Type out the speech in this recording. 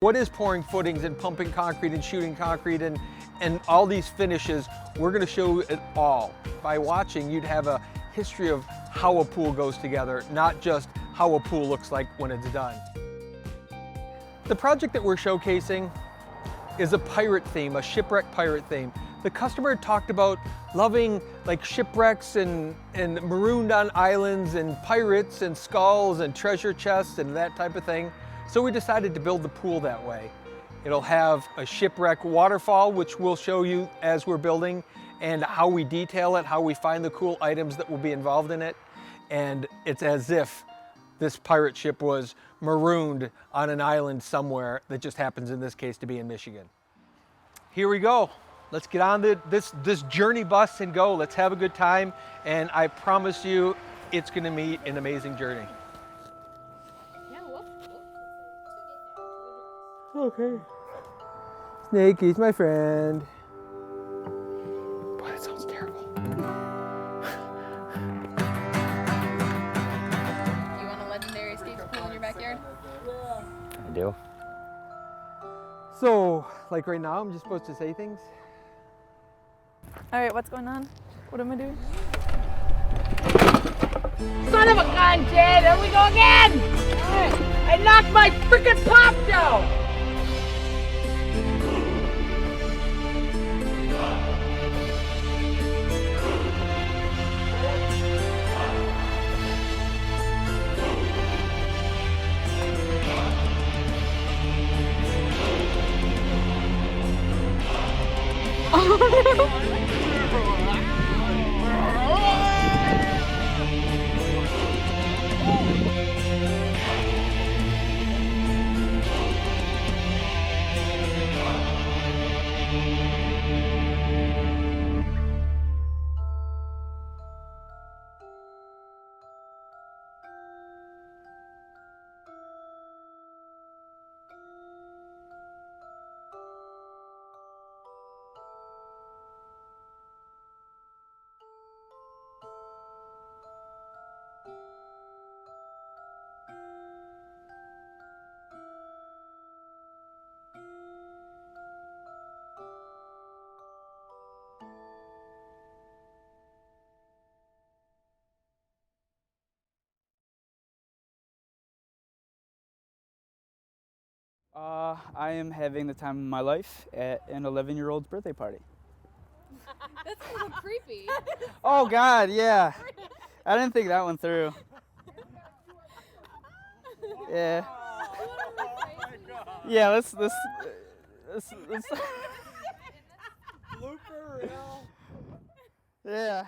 What is pouring footings and pumping concrete and shooting concrete and all these finishes? We're going to show it all. By watching, you'd have a history of how a pool goes together, not just how a pool looks like when it's done. The project that we're showcasing is a pirate theme, a shipwreck pirate theme. The customer talked about loving like shipwrecks and marooned on islands and pirates and skulls and treasure chests and that type of thing. So we decided to build the pool that way. It'll have a shipwreck waterfall, which we'll show you as we're building, and how we detail it, how we find the cool items that will be involved in it. And it's as if this pirate ship was marooned on an island somewhere that just happens in this case to be in Michigan. Here we go. Let's get on this journey bus and go. Let's have a good time. And I promise you, it's gonna be an amazing journey. Okay. Snakey's my friend. Boy, that sounds terrible. You want a legendary escape pool in your backyard? I do. So, like right now, I'm just supposed to say things? All right, what's going on? What am I doing? Son of a gun, kid! Here we go again! I knocked my freaking pop down! I am having the time of my life at an 11-year-old's birthday party. That's a little creepy. Oh God, yeah. I didn't think that one through. Yeah. Yeah, let's Blooper reel. yeah.